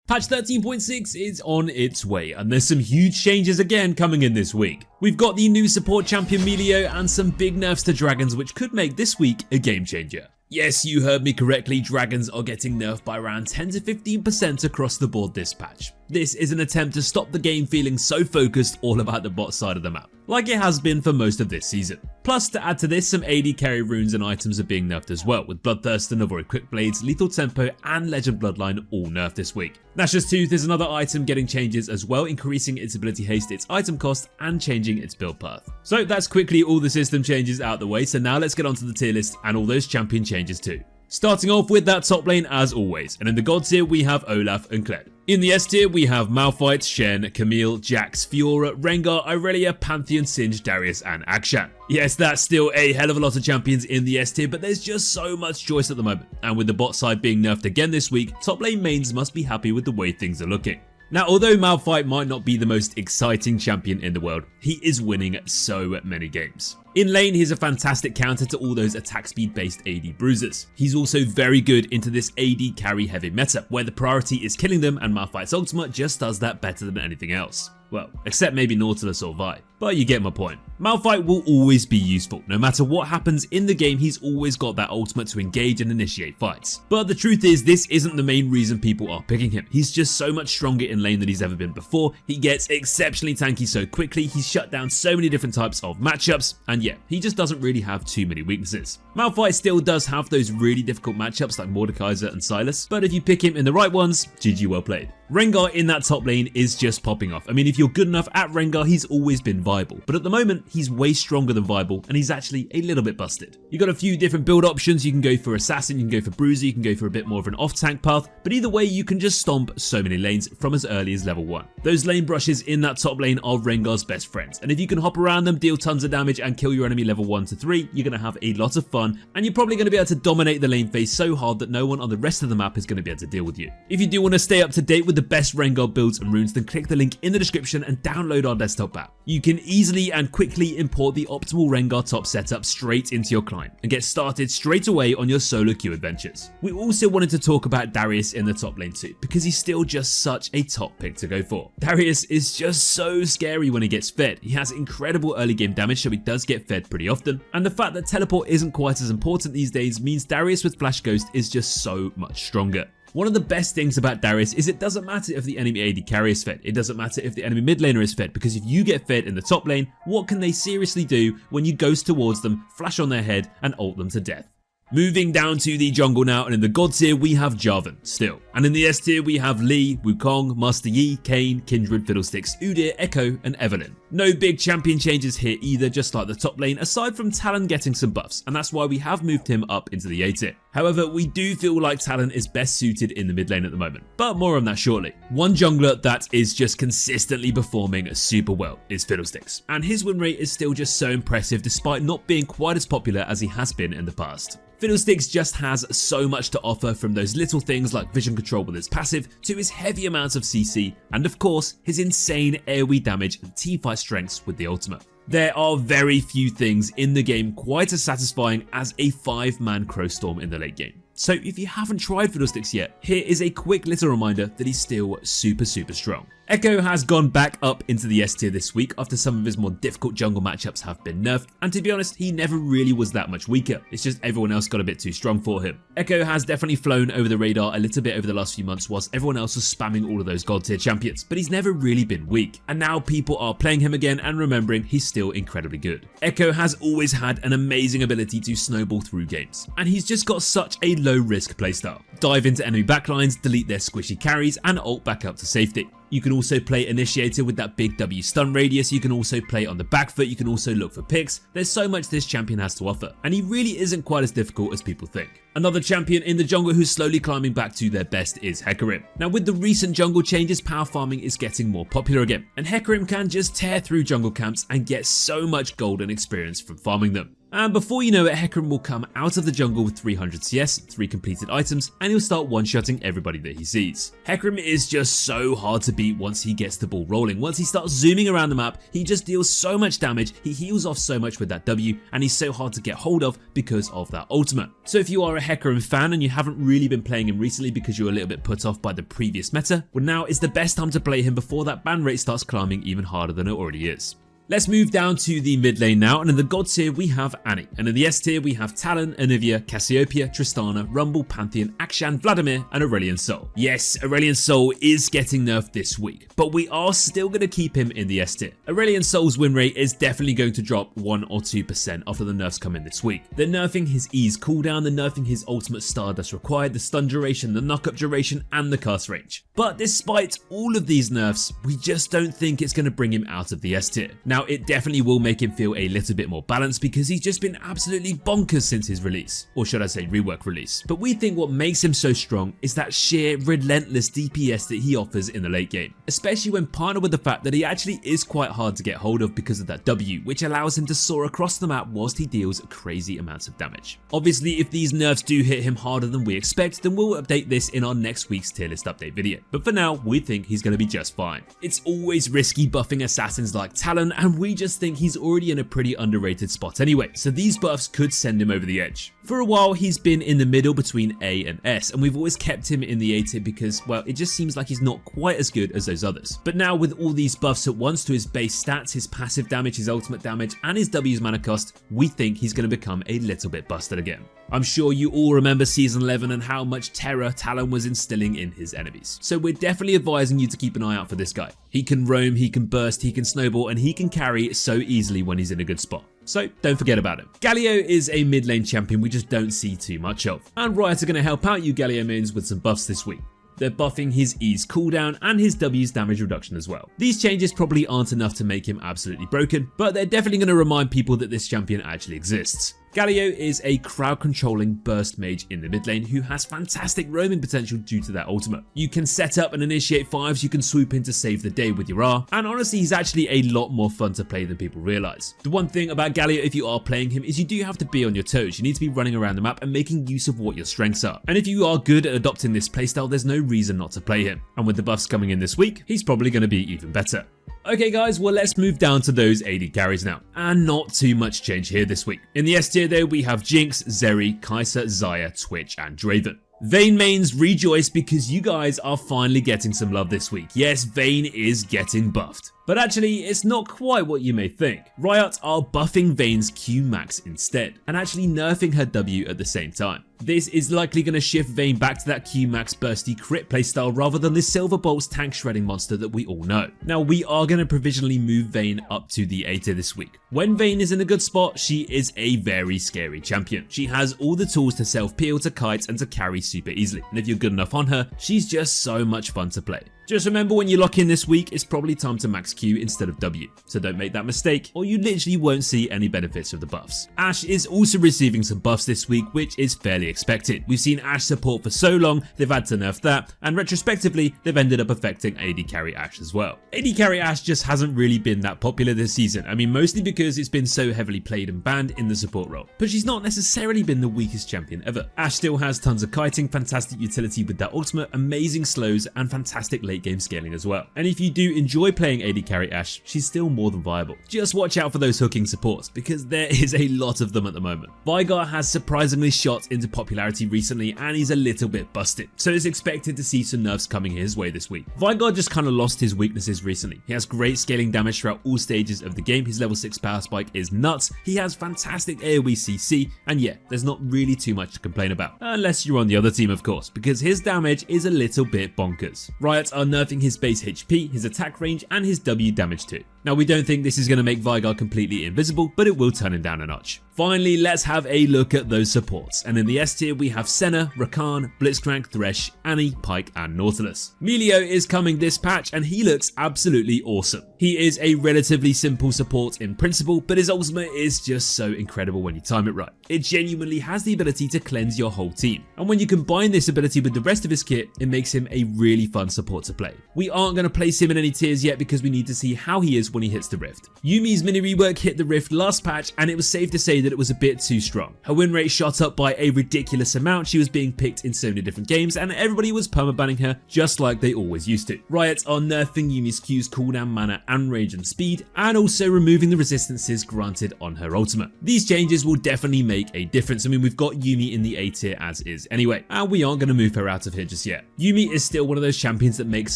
Patch 13.6 is on its way, and there's some huge changes again coming in this week. We've got the new support champion Milio and some big nerfs to dragons which could make this week a game changer. Yes, you heard me correctly, dragons are getting nerfed by around 10 to 15% across the board this patch. This is an attempt to stop the game feeling so focused all about the bot side of the map, like it has been for most of this season. Plus, to add to this, some AD carry runes and items are being nerfed as well, with Bloodthirst and Avoid Quick Blades, Lethal Tempo and Legend Bloodline all nerfed this week. Nashor's Tooth is another item getting changes as well, increasing its ability haste, its item cost and changing its build path. So that's quickly all the system changes out the way, so now let's get onto the tier list and all those champion changes too. Starting off with that top lane as always, and in the God tier we have Olaf and Kled. In the S tier we have Malphite, Shen, Camille, Jax, Fiora, Rengar, Aurelion, Pantheon, Singed, Darius and Akshan. Yes, that's still a hell of a lot of champions in the S tier, but there's just so much choice at the moment, and with the bot side being nerfed again this week, top lane mains must be happy with the way things are looking. Now, although Malphite might not be the most exciting champion in the world, he is winning so many games. In lane, he's a fantastic counter to all those attack speed based AD bruisers. He's also very good into this AD carry heavy meta, where the priority is killing them and Malphite's ultimate just does that better than anything else. Well, except maybe Nautilus or Vi, but you get my point. Malphite will always be useful. No matter what happens in the game, he's always got that ultimate to engage and initiate fights. But the truth is, this isn't the main reason people are picking him. He's just so much stronger in lane than he's ever been before. He gets exceptionally tanky so quickly, he's shut down so many different types of matchups, and yeah, he just doesn't really have too many weaknesses. Malphite still does have those really difficult matchups like Mordekaiser and Silas, but if you pick him in the right ones, GG well played. Rengar in that top lane is just popping off. I mean, if you're good enough at Rengar, he's always been viable, but at the moment, he's way stronger than viable, and he's actually a little bit busted. You've got a few different build options. You can go for Assassin, you can go for Bruiser, you can go for a bit more of an off-tank path, but either way, you can just stomp so many lanes from as early as level 1. Those lane brushes in that top lane are Rengar's best friends, and if you can hop around them, deal tons of damage, and kill your enemy level 1 to 3, you're going to have a lot of fun, and you're probably going to be able to dominate the lane phase so hard that no one on the rest of the map is going to be able to deal with you. If you do want to stay up to date with the best Rengar builds and runes, then click the link in the description and download our desktop app. You can easily and quickly import the optimal Rengar top setup straight into your client and get started straight away on your solo queue adventures. We also wanted to talk about Darius in the top lane too, because he's still just such a top pick to go for. Darius is just so scary when he gets fed. He has incredible early game damage, so he does get fed pretty often, and the fact that teleport isn't quite as important these days means Darius with Flash Ghost is just so much stronger. One of the best things about Darius is it doesn't matter if the enemy AD carry is fed, it doesn't matter if the enemy mid laner is fed, because if you get fed in the top lane, what can they seriously do when you ghost towards them, flash on their head and ult them to death? Moving down to the jungle now, and in the God tier we have Jarvan still. And in the S tier we have Lee, Wukong, Master Yi, Kayn, Kindred, Fiddlesticks, Udyr, Ekko and Evelynn. No big champion changes here either, just like the top lane, aside from Talon getting some buffs, and that's why we have moved him up into the A tier. However, we do feel like Talon is best suited in the mid lane at the moment, but more on that shortly. One jungler that is just consistently performing super well is Fiddlesticks, and his win rate is still just so impressive despite not being quite as popular as he has been in the past. Fiddlesticks just has so much to offer, from those little things like vision control with his passive, to his heavy amounts of CC, and of course his insane AoE damage and teamfight strengths with the ultimate. There are very few things in the game quite as satisfying as a 5-man Crowstorm in the late game. So if you haven't tried Fiddlesticks yet, here is a quick little reminder that he's still super strong. Ekko has gone back up into the S tier this week after some of his more difficult jungle matchups have been nerfed, and to be honest, he never really was that much weaker. It's just everyone else got a bit too strong for him. Ekko has definitely flown over the radar a little bit over the last few months whilst everyone else was spamming all of those God tier champions, but he's never really been weak, and now people are playing him again and remembering he's still incredibly good. Ekko has always had an amazing ability to snowball through games, and he's just got such a low risk playstyle. Dive into enemy backlines, delete their squishy carries, and ult back up to safety. You can also play Initiator with that big W stun radius, you can also play on the back foot, you can also look for picks. There's so much this champion has to offer, and he really isn't quite as difficult as people think. Another champion in the jungle who's slowly climbing back to their best is Hecarim. Now with the recent jungle changes, power farming is getting more popular again, and Hecarim can just tear through jungle camps and get so much gold and experience from farming them. And before you know it, Hecarim will come out of the jungle with 300 CS, 3 completed items, and he'll start one-shotting everybody that he sees. Hecarim is just so hard to beat once he gets the ball rolling. Once he starts zooming around the map, he just deals so much damage, he heals off so much with that W, and he's so hard to get hold of because of that ultimate. So if you are a Hecarim fan and you haven't really been playing him recently because you're a little bit put off by the previous meta, well, now is the best time to play him before that ban rate starts climbing even harder than it already is. Let's move down to the mid lane now, and in the God tier we have Annie, and in the S tier we have Talon, Anivia, Cassiopeia, Tristana, Rumble, Pantheon, Akshan, Vladimir, and Aurelion Sol. Yes, Aurelion Sol is getting nerfed this week, but we are still going to keep him in the S tier. Aurelion Sol's win rate is definitely going to drop 1 or 2% after the nerfs come in this week. They're nerfing his ease cooldown, they're nerfing his ultimate Stardust required, the stun duration, the knockup duration, and the cast range. But despite all of these nerfs, we just don't think it's going to bring him out of the S tier. Now, it definitely will make him feel a little bit more balanced because he's just been absolutely bonkers since his release, or should I say rework release. But we think what makes him so strong is that sheer relentless DPS that he offers in the late game, especially when partnered with the fact that he actually is quite hard to get hold of because of that W, which allows him to soar across the map whilst he deals crazy amounts of damage. Obviously, if these nerfs do hit him harder than we expect, then we'll update this in our next week's tier list update video. But for now, we think he's going to be just fine. It's always risky buffing assassins like Talon, and we just think he's already in a pretty underrated spot anyway, so these buffs could send him over the edge. For a while, he's been in the middle between A and S, and we've always kept him in the A tier because, well, it just seems like he's not quite as good as those others. But now with all these buffs at once to his base stats, his passive damage, his ultimate damage, and his W's mana cost, we think he's going to become a little bit busted again. I'm sure you all remember Season 11 and how much terror Talon was instilling in his enemies. So we're definitely advising you to keep an eye out for this guy. He can roam, he can burst, he can snowball, and he can carry so easily when he's in a good spot. So don't forget about him. Galio is a mid lane champion we just don't see too much of. And Riot are going to help out you Galio mains with some buffs this week. They're buffing his ease cooldown and his W's damage reduction as well. These changes probably aren't enough to make him absolutely broken, but they're definitely going to remind people that this champion actually exists. Galio is a crowd controlling burst mage in the mid lane who has fantastic roaming potential due to that ultimate. You can set up and initiate 5s, you can swoop in to save the day with your R, and honestly he's actually a lot more fun to play than people realise. The one thing about Galio if you are playing him is you do have to be on your toes. You need to be running around the map and making use of what your strengths are. And if you are good at adopting this playstyle, there's no reason not to play him. And with the buffs coming in this week, he's probably going to be even better. Okay guys, well let's move down to those AD carries now, and not too much change here this week. In the S tier though, we have Jinx, Zeri, Kai'Sa, Xayah, Twitch, and Draven. Vayne mains rejoice because you guys are finally getting some love this week. Yes, Vayne is getting buffed. But actually, it's not quite what you may think. Riot are buffing Vayne's Q max instead, and actually nerfing her W at the same time. This is likely going to shift Vayne back to that Q max bursty crit playstyle rather than the Silver Bolt's tank shredding monster that we all know. Now, we are going to provisionally move Vayne up to the A tier this week. When Vayne is in a good spot, she is a very scary champion. She has all the tools to self-peel, to kite, and to carry super easily. And if you're good enough on her, she's just so much fun to play. Just remember when you lock in this week, it's probably time to max Q instead of W, so don't make that mistake or you literally won't see any benefits of the buffs. Ashe is also receiving some buffs this week, which is fairly expected. We've seen Ashe support for so long, they've had to nerf that, and retrospectively, they've ended up affecting AD carry Ashe as well. AD carry Ashe just hasn't really been that popular this season, I mean mostly because it's been so heavily played and banned in the support role, but she's not necessarily been the weakest champion ever. Ashe still has tons of kiting, fantastic utility with that ultimate, amazing slows, and fantastic late game scaling as well. And if you do enjoy playing AD carry Ashe, she's still more than viable. Just watch out for those hooking supports because there is a lot of them at the moment. Veigar has surprisingly shot into popularity recently and he's a little bit busted, so it's expected to see some nerfs coming his way this week. Veigar just kind of lost his weaknesses recently. He has great scaling damage throughout all stages of the game, his level 6 power spike is nuts, he has fantastic AoE CC, and yeah, there's not really too much to complain about. Unless you're on the other team of course, because his damage is a little bit bonkers. Riot are nerfing his base HP, his attack range, and his W damage too. Now we don't think this is going to make Veigar completely invisible, but it will turn him down a notch. Finally, let's have a look at those supports, and in the S tier we have Senna, Rakan, Blitzcrank, Thresh, Annie, Pyke, and Nautilus. Milio is coming this patch and he looks absolutely awesome. He is a relatively simple support in principle, but his ultimate is just so incredible when you time it right. It genuinely has the ability to cleanse your whole team, and when you combine this ability with the rest of his kit, it makes him a really fun support to play. We aren't going to place him in any tiers yet because we need to see how he is when he hits the Rift. Yuumi's mini rework hit the Rift last patch, and it was safe to say that that it was a bit too strong. Her win rate shot up by a ridiculous amount, she was being picked in so many different games, and everybody was permabanning her just like they always used to. Riot are nerfing Yuumi's Q's cooldown, mana and range and speed, and also removing the resistances granted on her ultimate. These changes will definitely make a difference. I mean, we've got Yuumi in the A tier as is anyway, and we aren't going to move her out of here just yet. Yuumi is still one of those champions that makes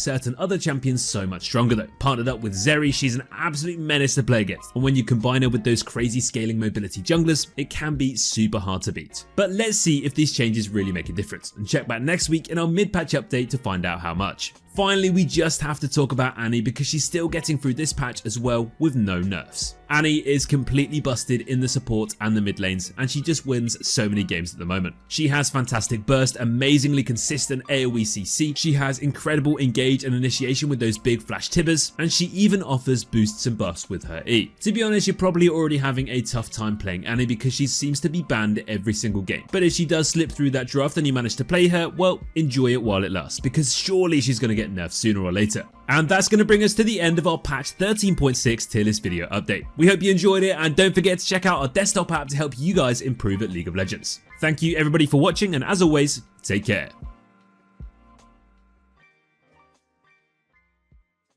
certain other champions so much stronger though. Partnered up with Zeri, she's an absolute menace to play against, and when you combine her with those crazy scaling mobility junglers, it can be super hard to beat. But let's see if these changes really make a difference, and check back next week in our mid-patch update to find out how much. Finally, we just have to talk about Annie because she's still getting through this patch as well with no nerfs. Annie is completely busted in the support and the mid lanes, and she just wins so many games at the moment. She has fantastic burst, amazingly consistent AoE CC, she has incredible engage and initiation with those big flash tibbers, and she even offers boosts and buffs with her E. To be honest, you're probably already having a tough time playing Annie because she seems to be banned every single game. But if she does slip through that draft and you manage to play her, well, enjoy it while it lasts, because surely she's going to get nerfed sooner or later. And that's going to bring us to the end of our patch 13.6 tier list video update. We hope you enjoyed it, and don't forget to check out our desktop app to help you guys improve at League of Legends. Thank you everybody for watching, and as always, take care.